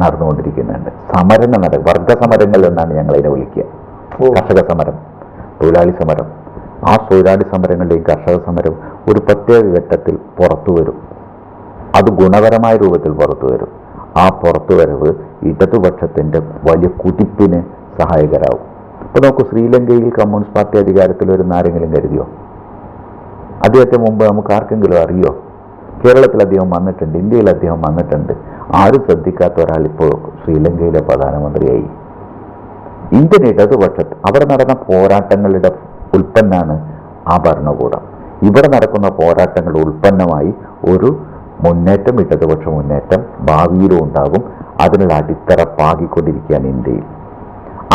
നടന്നുകൊണ്ടിരിക്കുന്നുണ്ട്. സമരങ്ങൾ വർഗസമരങ്ങൾ എന്നാണ് ഞങ്ങളതിനെ വിളിക്കുക. കർഷക സമരം, തൊഴിലാളി സമരം. ആ തൊഴിലാളി സമരങ്ങളുടെയും കർഷക സമരം ഒരു പ്രത്യേക ഘട്ടത്തിൽ പുറത്തു വരും. അത് ഗുണപരമായ രൂപത്തിൽ പുറത്തു വരും. ആ പുറത്തുവരവ് ഇടതുപക്ഷത്തിൻ്റെ വലിയ കുതിപ്പിന് സഹായകരാകും. ഇപ്പോൾ നമുക്ക് ശ്രീലങ്കയിൽ കമ്മ്യൂണിസ്റ്റ് പാർട്ടി അധികാരത്തിൽ വരുന്ന ആരെങ്കിലും കരുതിയോ? അദ്ദേഹത്തെ മുമ്പ് നമുക്ക് ആർക്കെങ്കിലും അറിയോ? കേരളത്തിൽ അദ്ദേഹം വന്നിട്ടുണ്ട്, ഇന്ത്യയിൽ അദ്ദേഹം വന്നിട്ടുണ്ട്. ആരും ശ്രദ്ധിക്കാത്ത ഒരാൾ ഇപ്പോൾ ശ്രീലങ്കയിലെ പ്രധാനമന്ത്രിയായി. ഇന്ത്യൻ ഇടതുപക്ഷത്ത് അവിടെ നടന്ന പോരാട്ടങ്ങളുടെ ഉൽപ്പന്നമാണ് ആ ഭരണകൂടം. ഇവിടെ നടക്കുന്ന പോരാട്ടങ്ങളുടെ ഉൽപ്പന്നമായി ഒരു മുന്നേറ്റം, ഇടതുപക്ഷ മുന്നേറ്റം ഭാവിയിലും ഉണ്ടാകും. അതിനുള്ള അടിത്തറ പാകിക്കൊണ്ടിരിക്കുകയാണ് ഇന്ത്യയിൽ.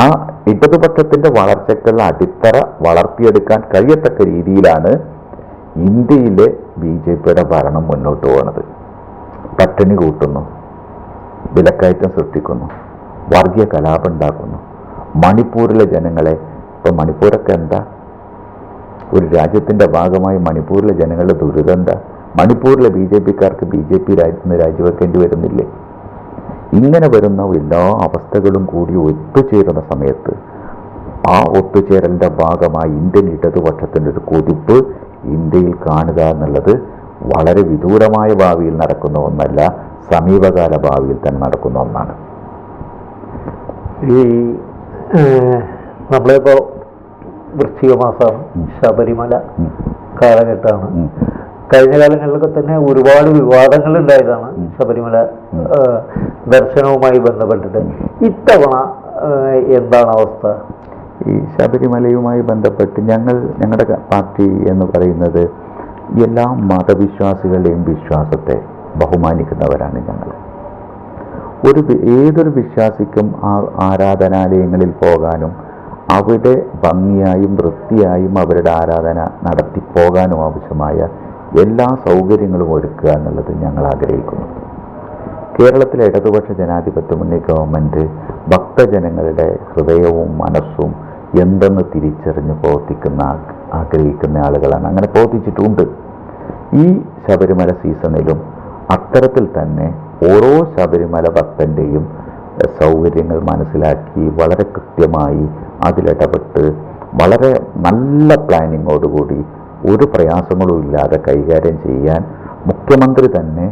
ആ ഇടതുപക്ഷത്തിൻ്റെ വളർച്ചയ്ക്കുള്ള അടിത്തറ വളർത്തിയെടുക്കാൻ കഴിയത്തക്ക രീതിയിലാണ് ഇന്ത്യയിലെ BJPയുടെ ഭരണം മുന്നോട്ട് പോകുന്നത്. പട്ടിണി കൂട്ടുന്നു, വിലക്കയറ്റം സൃഷ്ടിക്കുന്നു, വർഗീയ കലാപം ഉണ്ടാക്കുന്നു. മണിപ്പൂരിലെ ജനങ്ങളെ, ഇപ്പം മണിപ്പൂരൊക്കെ എന്താ, ഒരു രാജ്യത്തിൻ്റെ ഭാഗമായി മണിപ്പൂരിലെ ജനങ്ങളുടെ ദുരിതം എന്താ? മണിപ്പൂരിലെ BJPക്കാർക്ക് BJP രാജ്യത്ത് രാജിവെക്കേണ്ടി വരുന്നില്ലേ? ഇങ്ങനെ വരുന്ന എല്ലാ അവസ്ഥകളും കൂടി ഒത്തുചേരുന്ന സമയത്ത് ആ ഒത്തുചേരലിൻ്റെ ഭാഗമായി ഇന്ത്യൻ ഇടതുപക്ഷത്തിൻ്റെ ഒരു കുതിപ്പ് ഇന്ത്യയിൽ കാണുക എന്നുള്ളത് വളരെ വിദൂരമായ ഭാവിയിൽ നടക്കുന്ന ഒന്നല്ല, സമീപകാല ഭാവിയിൽ തന്നെ നടക്കുന്ന ഒന്നാണ്. ഈ നമ്മളിപ്പോൾ വൃശ്ചിക മാസമാണ്, ശബരിമല കാലഘട്ടമാണ്. കഴിഞ്ഞ കാലങ്ങളിലൊക്കെ തന്നെ ഒരുപാട് വിവാദങ്ങൾ ഉണ്ടായതാണ് ശബരിമല ദർശനവുമായി ബന്ധപ്പെട്ടിട്ട്. ഇത്തവണ എന്താണ് അവസ്ഥ? ഈ ശബരിമലയുമായി ബന്ധപ്പെട്ട് ഞങ്ങളുടെ പാർട്ടി എന്ന് പറയുന്നത് എല്ലാ മതവിശ്വാസികളുടെയും വിശ്വാസത്തെ ബഹുമാനിക്കുന്നവരാണ് ഞങ്ങൾ. ഏതൊരു വിശ്വാസിക്കും ആരാധനാലയങ്ങളിൽ പോകാനും അവിടെ ഭംഗിയായും വൃത്തിയായും അവരുടെ ആരാധന നടത്തിപ്പോകാനും ആവശ്യമായ എല്ലാ സൗകര്യങ്ങളും ഒരുക്കുക എന്നുള്ളത് ഞങ്ങൾ ആഗ്രഹിക്കുന്നു. കേരളത്തിലെ ഇടതുപക്ഷ ജനാധിപത്യ മുന്നണി ഗവൺമെൻറ് ഭക്തജനങ്ങളുടെ ഹൃദയവും മനസ്സും എന്തെന്ന് തിരിച്ചറിഞ്ഞ് ആഗ്രഹിക്കുന്ന ആളുകളാണ്. അങ്ങനെ പ്രവർത്തിച്ചിട്ടുണ്ട്. ഈ ശബരിമല സീസണിലും അത്തരത്തിൽ തന്നെ ഓരോ ശബരിമല ഭക്തൻ്റെയും സൗകര്യങ്ങൾ മനസ്സിലാക്കി വളരെ കൃത്യമായി അതിലിടപെട്ട് വളരെ നല്ല പ്ലാനിങ്ങോടുകൂടി ഒരു പ്രയാസങ്ങളും ഇല്ലാതെ കൈകാര്യം ചെയ്യാൻ മുഖ്യമന്ത്രി തന്നെ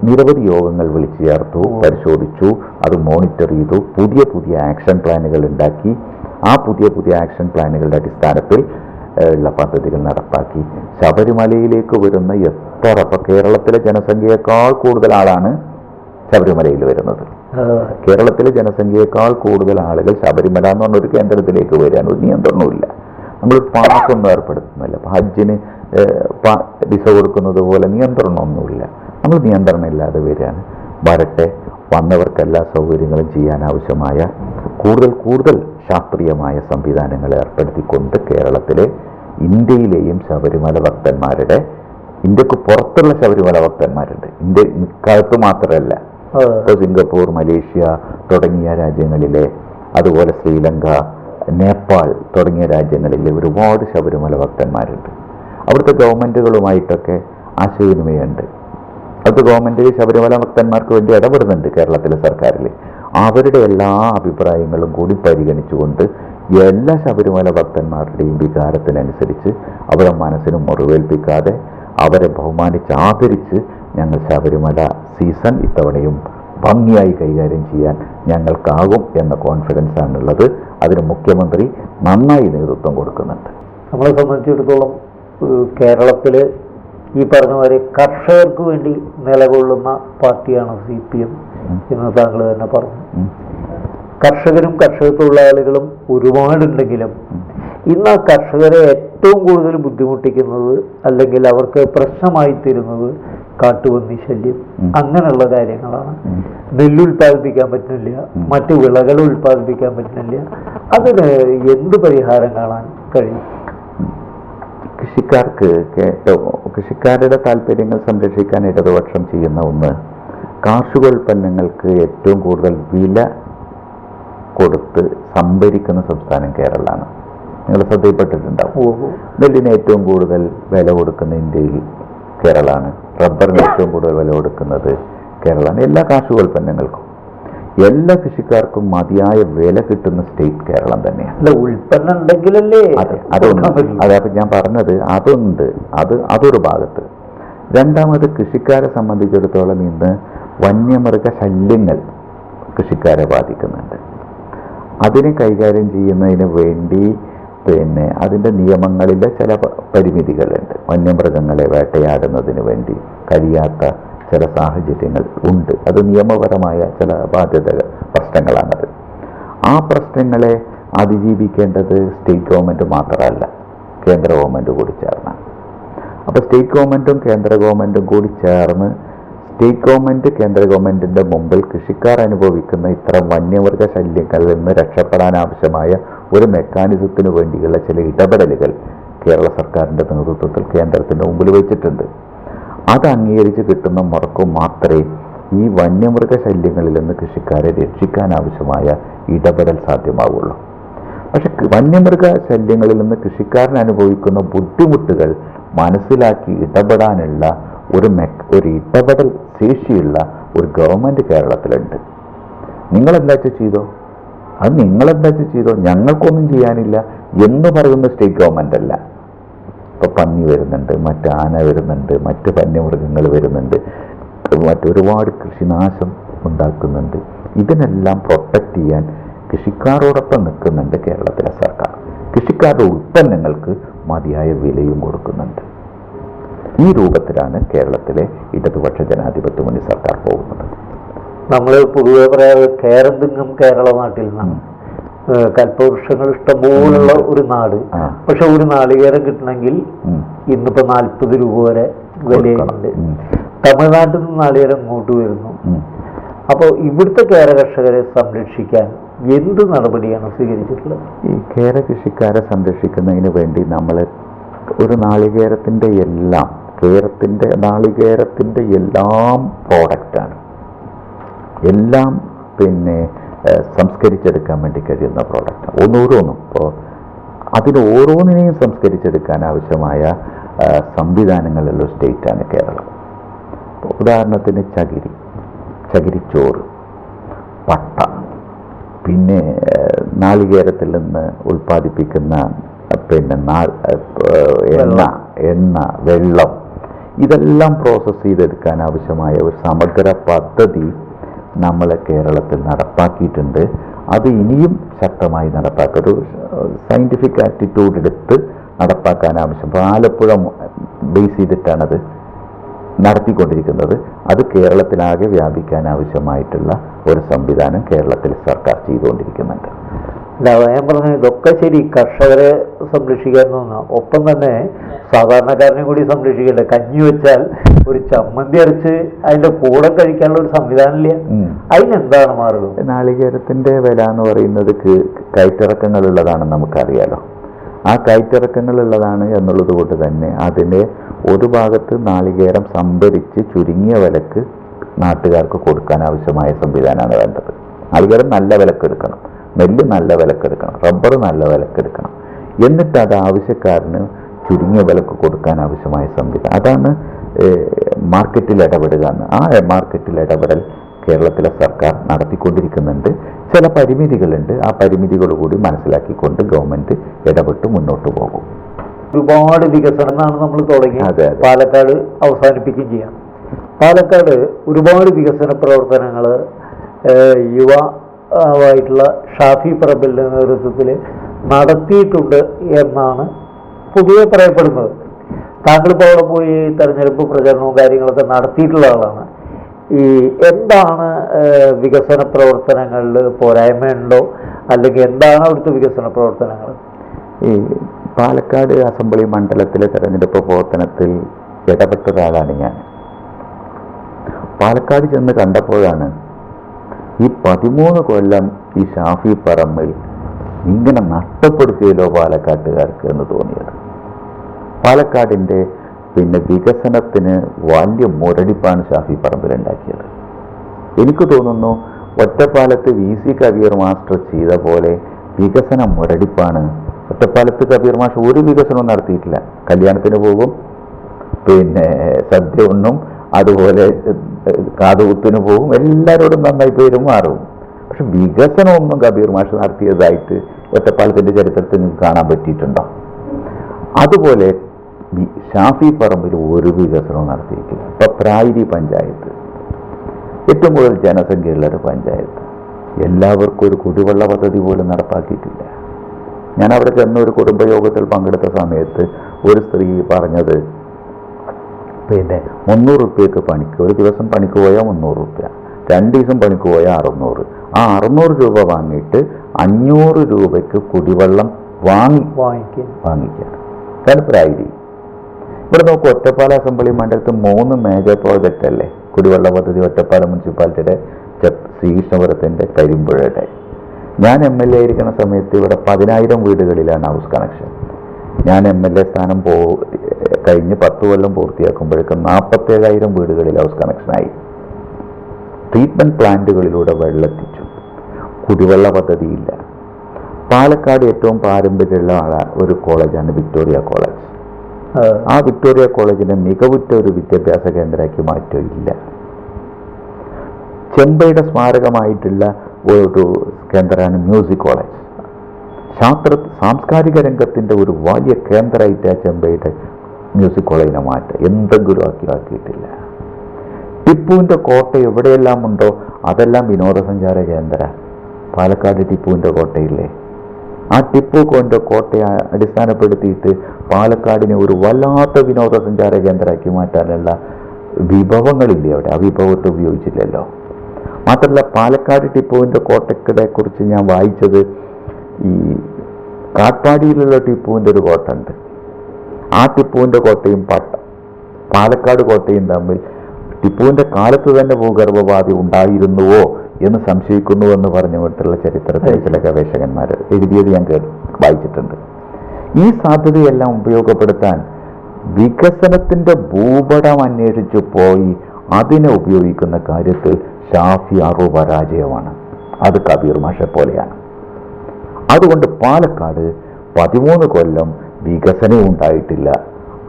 നിരവധി യോഗങ്ങൾ വിളിച്ചു ചേർത്തു, പരിശോധിച്ചു, അത് മോണിറ്റർ ചെയ്തു, പുതിയ ആക്ഷൻ പ്ലാനുകൾ ഉണ്ടാക്കി. ആ പുതിയ ആക്ഷൻ പ്ലാനുകളുടെ അടിസ്ഥാനത്തിൽ ഉള്ള പദ്ധതികൾ നടപ്പാക്കി. ശബരിമലയിലേക്ക് വരുന്ന ഇപ്പോൾ കേരളത്തിലെ ജനസംഖ്യയേക്കാൾ കൂടുതൽ ആളാണ് ശബരിമലയിൽ വരുന്നത്. കേരളത്തിലെ ജനസംഖ്യയേക്കാൾ കൂടുതൽ ആളുകൾ ശബരിമല എന്ന് പറഞ്ഞൊരു കേന്ദ്രത്തിലേക്ക് വരികയാണ്. ഒരു നിയന്ത്രണമില്ല. നമ്മൾ പാസൊന്നും ഏർപ്പെടുത്തുന്നില്ല. ഹജ്ജിന് വിസ കൊടുക്കുന്നത് പോലെ നിയന്ത്രണമൊന്നുമില്ല. നമ്മൾ നിയന്ത്രണം ഇല്ലാതെ വരികയാണ്. വരട്ടെ, വന്നവർക്ക് എല്ലാ സൗകര്യങ്ങളും ചെയ്യാൻ ആവശ്യമായ കൂടുതൽ ശാസ്ത്രീയമായ സംവിധാനങ്ങൾ ഏർപ്പെടുത്തിക്കൊണ്ട് കേരളത്തിലെ ഇന്ത്യയിലെയും ശബരിമല ഭക്തന്മാരുടെ, ഇന്ത്യക്ക് പുറത്തുള്ള ശബരിമല ഭക്തന്മാരുണ്ട്, ഇന്ത്യക്കകത്ത് മാത്രമല്ല, ഇപ്പോൾ സിംഗപ്പൂർ, മലേഷ്യ തുടങ്ങിയ രാജ്യങ്ങളിലെ, അതുപോലെ ശ്രീലങ്ക, നേപ്പാൾ തുടങ്ങിയ രാജ്യങ്ങളിലെ ഒരുപാട് ശബരിമല ഭക്തന്മാരുണ്ട്. അവിടുത്തെ ഗവൺമെൻറ്റുകളുമായിട്ടൊക്കെ ആശയവിനിമയമുണ്ട്. അവിടുത്തെ ഗവൺമെൻറ് ശബരിമല ഭക്തന്മാർക്ക് വേണ്ടി ഇടപെടുന്നുണ്ട് കേരളത്തിലെ സർക്കാരിൽ. അവരുടെ എല്ലാ അഭിപ്രായങ്ങളും കൂടി പരിഗണിച്ചുകൊണ്ട് എല്ലാ ശബരിമല ഭക്തന്മാരുടെയും വികാരത്തിനനുസരിച്ച് അവരെ മനസ്സിന് മുറിവേൽപ്പിക്കാതെ അവരെ ബഹുമാനിച്ച് ആദരിച്ച് ഞങ്ങൾ ശബരിമല സീസൺ ഇത്തവണയും ഭംഗിയായി കൈകാര്യം ചെയ്യാൻ ഞങ്ങൾക്കാകും എന്ന കോൺഫിഡൻസ് ആണുള്ളത്. അതിന് മുഖ്യമന്ത്രി നന്നായി നേതൃത്വം കൊടുക്കുന്നുണ്ട്. നമ്മളെ സംബന്ധിച്ചിടത്തോളം കേരളത്തിൽ ഈ പറഞ്ഞ മാതിരി കർഷകർക്ക് വേണ്ടി നിലകൊള്ളുന്ന പാർട്ടിയാണ് CPM എന്ന് താങ്കൾ തന്നെ പറഞ്ഞു. കർഷകരും കർഷക തൊഴിലാളികളും ഒരുപാടുണ്ടെങ്കിലും ഇന്ന് ആ കർഷകരെ ഏറ്റവും കൂടുതൽ ബുദ്ധിമുട്ടിക്കുന്നത് അല്ലെങ്കിൽ അവർക്ക് പ്രശ്നമായി തീരുന്നത് കാട്ടുപന്നി ശല്യം, അങ്ങനെയുള്ള കാര്യങ്ങളാണ്. നെല്ലുൽപ്പാദിപ്പിക്കാൻ പറ്റുന്നില്ല, മറ്റു വിളകൾ ഉൽപ്പാദിപ്പിക്കാൻ പറ്റുന്നില്ല. അതിന് എന്ത് പരിഹാരം കാണാൻ കഴിയും? കൃഷിക്കാരുടെ താല്പര്യങ്ങൾ സംരക്ഷിക്കാൻ ഇടതുപക്ഷം ചെയ്യുന്ന ഒന്ന്, കാർഷികോൽപ്പന്നങ്ങൾക്ക് ഏറ്റവും കൂടുതൽ വില കൊടുത്ത് സംഭരിക്കുന്ന സംസ്ഥാനം കേരളമാണ്. നിങ്ങൾ ശ്രദ്ധയിൽപ്പെട്ടിട്ടുണ്ടാവും. നെല്ലിന് ഏറ്റവും കൂടുതൽ വില കൊടുക്കുന്ന ഇന്ത്യയിൽ കേരളമാണ്. റബ്ബറിന് ഏറ്റവും കൂടുതൽ വില കൊടുക്കുന്നത് കേരളമാണ്. എല്ലാ കാർഷികോൽപ്പന്നങ്ങൾക്കും എല്ലാ കൃഷിക്കാർക്കും മതിയായ വില കിട്ടുന്ന സ്റ്റേറ്റ് കേരളം തന്നെയാണ്. ഉൽപ്പന്നം ഉണ്ടെങ്കിലല്ലേ? അതപ്പം ഞാൻ പറഞ്ഞത് അതുണ്ട്. അതൊരു ഭാഗത്ത്. രണ്ടാമത്, കൃഷിക്കാരെ സംബന്ധിച്ചിടത്തോളം ഇന്ന് വന്യമൃഗ ശല്യങ്ങൾ കൃഷിക്കാരെ ബാധിക്കുന്നുണ്ട്. അതിനെ കൈകാര്യം ചെയ്യുന്നതിന് വേണ്ടി അതിൻ്റെ നിയമങ്ങളിലെ ചില പരിമിതികളുണ്ട്. വന്യമൃഗങ്ങളെ വേട്ടയാടുന്നതിന് വേണ്ടി കഴിയാത്ത ചില സാഹചര്യങ്ങൾ ഉണ്ട്. അത് നിയമപരമായ ചില പ്രശ്നങ്ങളാണത്. ആ പ്രശ്നങ്ങളെ അതിജീവിക്കേണ്ടത് സ്റ്റേറ്റ് ഗവൺമെൻറ് മാത്രമല്ല, കേന്ദ്ര ഗവൺമെൻറ് കൂടി ചേർന്നാണ്. അപ്പോൾ സ്റ്റേറ്റ് ഗവൺമെൻറ്റും കേന്ദ്ര ഗവൺമെൻറ്റും കൂടി ചേർന്ന് സ്റ്റേറ്റ് ഗവൺമെൻറ് കേന്ദ്ര ഗവൺമെൻറ്റിൻ്റെ മുമ്പിൽ കൃഷിക്കാർ അനുഭവിക്കുന്ന ഇത്തരം വന്യമൃഗ ശല്യങ്ങളിൽ നിന്ന് രക്ഷപ്പെടാൻ ആവശ്യമായ ഒരു മെക്കാനിസത്തിന് വേണ്ടിയുള്ള ചില ഇടപെടലുകൾ കേരള സർക്കാരിൻ്റെ നേതൃത്വത്തിൽ കേന്ദ്രത്തിൻ്റെ മുമ്പിൽ വെച്ചിട്ടുണ്ട്. അത് അംഗീകരിച്ച് കിട്ടുന്ന മുറക്കും മാത്രമേ ഈ വന്യമൃഗ ശല്യങ്ങളിൽ നിന്ന് കൃഷിക്കാരെ രക്ഷിക്കാൻ ആവശ്യമായ ഇടപെടൽ സാധ്യമാവുള്ളൂ. പക്ഷെ വന്യമൃഗ ശല്യങ്ങളിൽ നിന്ന് കൃഷിക്കാരൻ അനുഭവിക്കുന്ന ബുദ്ധിമുട്ടുകൾ മനസ്സിലാക്കി ഇടപെടാനുള്ള ഒരു ഇടപെടൽ ശേഷിയുള്ള ഒരു ഗവൺമെൻറ് കേരളത്തിലുണ്ട്. നിങ്ങളെന്താ ചെയ്തോ, അത് നിങ്ങളെന്താ ചെയ്തോ, ഞങ്ങൾക്കൊന്നും ചെയ്യാനില്ല എന്ന് പറയുന്ന സ്റ്റേറ്റ് ഗവൺമെൻറ് അല്ല. ഇപ്പോൾ പന്നി വരുന്നുണ്ട്, മറ്റ് ആന വരുന്നുണ്ട്, മറ്റ് വന്യമൃഗങ്ങൾ വരുന്നുണ്ട്, മറ്റൊരുപാട് കൃഷിനാശം ഉണ്ടാക്കുന്നുണ്ട്. ഇതിനെല്ലാം പ്രൊട്ടക്റ്റ് ചെയ്യാൻ കൃഷിക്കാരോടൊപ്പം നിൽക്കുന്നുണ്ട് കേരളത്തിലെ സർക്കാർ. കൃഷിക്കാരുടെ ഉൽപ്പന്നങ്ങൾക്ക് മതിയായ വിലയും കൊടുക്കുന്നുണ്ട്. ഈ രൂപത്തിലാണ് കേരളത്തിലെ ഇടതുപക്ഷ ജനാധിപത്യ മുന്നണി സർക്കാർ പോകുന്നത്. നമ്മൾ പൊതുവെ പറയാറ് കേരന്തിങ്ങും കേരള നാട്ടിൽ നിന്നാണ്. കൽപ്പവൃക്ഷങ്ങൾ ഇഷ്ടംപോലുള്ള ഒരു നാട്. പക്ഷെ ഒരു നാളികേരം കിട്ടണമെങ്കിൽ ഇന്നിപ്പോ 40 രൂപ വരെ വിലയുണ്ട്. തമിഴ്നാട്ടിൽ നിന്ന് നാളികേരം ഇങ്ങോട്ട് വരുന്നു. അപ്പോൾ ഇവിടുത്തെ കേര കർഷകരെ സംരക്ഷിക്കാൻ എന്ത് നടപടിയാണ് സ്വീകരിച്ചിട്ടുള്ളത്? ഈ കേര കൃഷിക്കാരെ സംരക്ഷിക്കുന്നതിന് വേണ്ടി നമ്മൾ ഒരു നാളികേരത്തിൻ്റെ എല്ലാം നാളികേരത്തിൻ്റെ എല്ലാം പ്രോഡക്റ്റാണ്, എല്ലാം സംസ്കരിച്ചെടുക്കാൻ വേണ്ടി കഴിയുന്ന പ്രോഡക്റ്റ് ഓരോന്നും. ഇപ്പോൾ അതിന് ഓരോന്നിനെയും സംസ്കരിച്ചെടുക്കാൻ ആവശ്യമായ സംവിധാനങ്ങളുള്ള സ്റ്റേറ്റാണ് കേരളം. ഉദാഹരണത്തിന് ചകിരിച്ചോറ്, പട്ട, പിന്നെ നാളികേരത്തിൽ നിന്ന് ഉൽപ്പാദിപ്പിക്കുന്ന എണ്ണ, വെള്ളം, ഇതെല്ലാം പ്രോസസ്സ് ചെയ്തെടുക്കാൻ ആവശ്യമായ ഒരു സമഗ്ര പദ്ധതി നമ്മളെ കേരളത്തിൽ നടപ്പാക്കിയിട്ടുണ്ട്. അത് ഇനിയും ശക്തമായി നടപ്പാക്കുക, ഒരു സയൻറ്റിഫിക് ആറ്റിറ്റ്യൂഡ് എടുത്ത് നടപ്പാക്കാൻ ആവശ്യം. ഇപ്പോൾ ആലപ്പുഴ ബേസ് ചെയ്തിട്ടാണത് നടത്തിക്കൊണ്ടിരിക്കുന്നത്. അത് കേരളത്തിലാകെ വ്യാപിക്കാൻ ആവശ്യമായിട്ടുള്ള ഒരു സംവിധാനം കേരളത്തിൽ സർക്കാർ ചെയ്തുകൊണ്ടിരിക്കുന്നുണ്ട്. അല്ല, ഞാൻ പറഞ്ഞു ഇതൊക്കെ ശരി, കർഷകരെ സംരക്ഷിക്കാൻ തോന്നുക, ഒപ്പം തന്നെ സാധാരണക്കാരനെ കൂടി സംരക്ഷിക്കണ്ടേ? കഞ്ഞി വെച്ചാൽ ഒരു ചമ്മന്തി അരച്ച് അതിന്റെ കൂടെ കഴിക്കാനുള്ള ഒരു സംവിധാനം ഇല്ല. അതിനെന്താണ് മാർഗം? നാളികേരത്തിന്റെ വില എന്ന് പറയുന്നത് കയറ്റിറക്കങ്ങളുള്ളതാണെന്ന് നമുക്കറിയാലോ. ആ കയറ്റിറക്കങ്ങളുള്ളതാണ് എന്നുള്ളത് കൊണ്ട് തന്നെ അതിൻ്റെ ഒരു ഭാഗത്ത് നാളികേരം സംഭരിച്ച് ചുരുങ്ങിയ വിലക്ക് നാട്ടുകാർക്ക് കൊടുക്കാൻ ആവശ്യമായ സംവിധാനമാണ് വേണ്ടത്. നാളികേരം നല്ല വിലക്കെടുക്കണം, നെല്ല് നല്ല വിലക്കെടുക്കണം, റബ്ബർ നല്ല വിലക്കെടുക്കണം. എന്നിട്ട് അത് ആവശ്യക്കാരന് ചുരുങ്ങിയ വിലക്ക് കൊടുക്കാൻ ആവശ്യമായ സംവിധാനം, അതാണ് മാർക്കറ്റിൽ ഇടപെടുക എന്ന്. ആ മാർക്കറ്റിൽ ഇടപെടൽ കേരളത്തിലെ സർക്കാർ നടത്തിക്കൊണ്ടിരിക്കുന്നുണ്ട്. ചില പരിമിതികളുണ്ട്, ആ പരിമിതികൾ കൂടി മനസ്സിലാക്കിക്കൊണ്ട് ഗവൺമെന്റ് ഇടപെട്ട് മുന്നോട്ട് പോകും. ഒരുപാട് വികസനമാണ് നമ്മൾ തുടങ്ങി, പാലക്കാട് അവസാനിപ്പിക്കുകയും ചെയ്യാം. പാലക്കാട് ഒരുപാട് വികസന പ്രവർത്തനങ്ങൾ യുവായിട്ടുള്ള ഷാഫി പറമ്പിലിന്റെ നേതൃത്വത്തിൽ നടത്തിയിട്ടുണ്ട് എന്നാണ് പൊതുവെ പറയപ്പെടുന്നത്. താങ്കളിപ്പോൾ അവിടെ പോയി തെരഞ്ഞെടുപ്പ് പ്രചരണവും കാര്യങ്ങളൊക്കെ നടത്തിയിട്ടുള്ള ആളാണ്. എന്താണ് വികസന പ്രവർത്തനങ്ങളിൽ പോരായ്മയുണ്ടോ, അല്ലെങ്കിൽ എന്താണ് അവിടുത്തെ വികസന പ്രവർത്തനങ്ങൾ? ഈ പാലക്കാട് അസംബ്ലി മണ്ഡലത്തിലെ തെരഞ്ഞെടുപ്പ് പ്രവർത്തനത്തിൽ ഇടപെട്ട ഒരാളാണ് ഞാൻ. പാലക്കാട് ചെന്ന് കണ്ടപ്പോഴാണ് ഈ 13 കൊല്ലം ഈ ഷാഫി പറമ്പിൽ ഇങ്ങനെ നഷ്ടപ്പെടുത്തിയല്ലോ പാലക്കാട്ടുകാർക്ക് എന്ന് തോന്നിയത്. പാലക്കാടിൻ്റെ വികസനത്തിന് വലിയ മുരടിപ്പാണ് ഷാഫി പറമ്പിൽ ഉണ്ടാക്കിയത്. എനിക്ക് തോന്നുന്നു ഒറ്റപ്പാലത്ത് VC കബീർ മാസ്റ്റർ ചെയ്ത പോലെ വികസന മുരടിപ്പാണ്. ഒറ്റപ്പാലത്ത് കബീർ മാസ്റ്റർ ഒരു വികസനവും നടത്തിയിട്ടില്ല. കല്യാണത്തിന് പോകും, സദ്യ ഉണ്ണും, അതുപോലെ കാതുകുത്തിന് പോകും, എല്ലാവരോടും നന്നായി പെരുമാറും. പക്ഷെ വികസനമൊന്നും കബീർ മാസ്റ്റർ നടത്തിയതായിട്ട് ഒറ്റപ്പാലത്തിൻ്റെ ചരിത്രത്തിൽ നിങ്ങൾക്ക് കാണാൻ പറ്റിയിട്ടുണ്ടോ? അതുപോലെ ഷാഫി പറമ്പിൽ ഒരു വികസനവും നടത്തിയിട്ടില്ല. ഇപ്പൊ പ്രായിരി പഞ്ചായത്ത് ഏറ്റവും കൂടുതൽ ജനസംഖ്യയുള്ള ഒരു പഞ്ചായത്ത്, എല്ലാവർക്കും ഒരു കുടിവെള്ള പദ്ധതി പോലും നടപ്പാക്കിയിട്ടില്ല. ഞാൻ അവിടെ ചെന്ന ഒരു കുടുംബയോഗത്തിൽ പങ്കെടുത്ത സമയത്ത് ഒരു സ്ത്രീ പറഞ്ഞത് 300 റുപ്യക്ക് പണിക്ക്, ഒരു ദിവസം പണിക്ക് പോയാൽ 300 റുപ്യ, 2 ദിവസം പണിക്ക് പോയാൽ 600. ആ 600 രൂപ വാങ്ങിയിട്ട് 500 രൂപയ്ക്ക് കുടിവെള്ളം വാങ്ങിക്കുകയാണ്. അതാണ് പ്രായിരി. ഇവിടെ നോക്കൂ, ഒറ്റപ്പാല അസംബ്ലി മണ്ഡലത്തിൽ 3 മേജർ പ്രോജക്റ്റ് അല്ലേ കുടിവെള്ള പദ്ധതി. ഒറ്റപ്പാല മുനിസിപ്പാലിറ്റിയുടെ, ശ്രീകൃഷ്ണപുരത്തിൻ്റെ, കരിമ്പുഴയുടെ. ഞാൻ MLA ആയിരിക്കുന്ന സമയത്ത് ഇവിടെ 10,000 വീടുകളിലാണ് ഹൗസ് കണക്ഷൻ. ഞാൻ MLA സ്ഥാനം കഴിഞ്ഞ് 10 കൊല്ലം പൂർത്തിയാക്കുമ്പോഴേക്കും 47,000 വീടുകളിൽ ഹൗസ് കണക്ഷനായി. ട്രീറ്റ്മെൻറ്റ് പ്ലാന്റുകളിലൂടെ വെള്ളമെത്തിച്ചു. കുടിവെള്ള പദ്ധതിയില്ല. പാലക്കാട് ഏറ്റവും പാരമ്പര്യമുള്ള ഒരു കോളേജാണ് വിക്ടോറിയ കോളേജ്. ആ വിക്ടോറിയ കോളേജിനെ മികവുറ്റ ഒരു വിദ്യാഭ്യാസ കേന്ദ്രമാക്കി മാറ്റുകയില്ല. ചെമ്പയുടെ സ്മാരകമായിട്ടുള്ള ഒരു കേന്ദ്രമാണ് മ്യൂസിക് കോളേജ്. സാംസ്കാരിക രംഗത്തിൻ്റെ ഒരു വലിയ കേന്ദ്രമായിട്ട് ആ ചെമ്പയുടെ മ്യൂസിക് കോളേജിനെ മാറ്റുക എന്തെങ്കിലും ആക്കിയിട്ടില്ല. ടിപ്പുവിൻ്റെ കോട്ട എവിടെയെല്ലാം ഉണ്ടോ അതെല്ലാം വിനോദസഞ്ചാര കേന്ദ്ര. പാലക്കാട് ടിപ്പുവിൻ്റെ കോട്ടയില്ലേ, ആ ടിപ്പു കോന്റെ കോട്ടയെ അടിസ്ഥാനപ്പെടുത്തിയിട്ട് പാലക്കാടിനെ ഒരു വല്ലാത്ത വിനോദസഞ്ചാര കേന്ദ്രമാക്കി മാറ്റാനുള്ള വിഭവങ്ങളില്ലേ അവിടെ? ആ വിഭവത്തെ ഉപയോഗിച്ചില്ലല്ലോ. മാത്രമല്ല, പാലക്കാട് ടിപ്പുവിൻ്റെ കോട്ടയ്ക്കടെ കുറിച്ച് ഞാൻ വായിച്ചത്, ഈ കാട്ട്പാടിയിലുള്ള ടിപ്പുവിൻ്റെ ഒരു കോട്ട ഉണ്ട്. ആ ടിപ്പുവിൻ്റെ കോട്ടയും പാലക്കാട് കോട്ടയും തമ്മിൽ ടിപ്പുവിൻ്റെ കാലത്ത് തന്നെ ഭൂഗർഭപാതി ഉണ്ടായിരുന്നുവോ എന്ന് സംശയിക്കുന്നുവെന്ന് പറഞ്ഞുകൊണ്ടുള്ള ചരിത്രത്തിലെ ചില ഗവേഷകന്മാർ എഴുതിയത് ഞാൻ വായിച്ചിട്ടുണ്ട്. ഈ സാധ്യതയെല്ലാം ഉപയോഗപ്പെടുത്താൻ വികസനത്തിൻ്റെ ഭൂപടം അന്വേഷിച്ചു പോയി അതിനെ ഉപയോഗിക്കുന്ന കാര്യത്തിൽ ഷാഫി പരാജയമാണ്. അത് കബീർ മാഷെ പോലെയാണ്. അതുകൊണ്ട് പാലക്കാട് 13 കൊല്ലം വികസനം ഉണ്ടായിട്ടില്ല.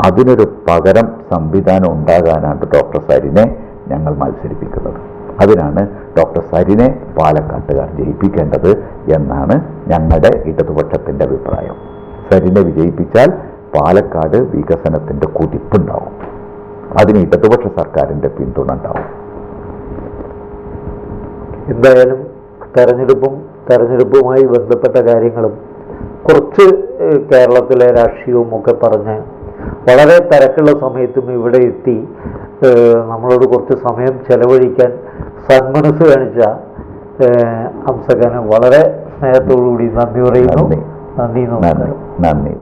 അതിനൊരു പകരം സംവിധാനം ഉണ്ടാകാനാണ് ഡോക്ടർ സരിനെ ഞങ്ങൾ മത്സരിപ്പിക്കുന്നത്. അതിനാണ് ഡോക്ടർ സരിനെ പാലക്കാട്ടുകാർ ജയിപ്പിക്കേണ്ടത് എന്നാണ് ഞങ്ങളുടെ ഇടതുപക്ഷത്തിൻ്റെ അഭിപ്രായം. സരിനെ വിജയിപ്പിച്ചാൽ പാലക്കാട് വികസനത്തിൻ്റെ കുതിപ്പുണ്ടാവും. അതിന് ഇടതുപക്ഷ സർക്കാരിൻ്റെ പിന്തുണ ഉണ്ടാവും. എന്തായാലും തെരഞ്ഞെടുപ്പുമായി ബന്ധപ്പെട്ട കാര്യങ്ങളും കുറച്ച് കേരളത്തിലെ രാഷ്ട്രീയവും ഒക്കെ പറഞ്ഞ് വളരെ തിരക്കുള്ള സമയത്തും ഇവിടെ എത്തി നമ്മളോട് കുറച്ച് സമയം ചെലവഴിക്കാൻ സന്മനസ് കാണിച്ച ഹംസഖാന് വളരെ സ്നേഹത്തോടുകൂടി നന്ദി പറയുന്നു. നന്ദി. നന്ദി.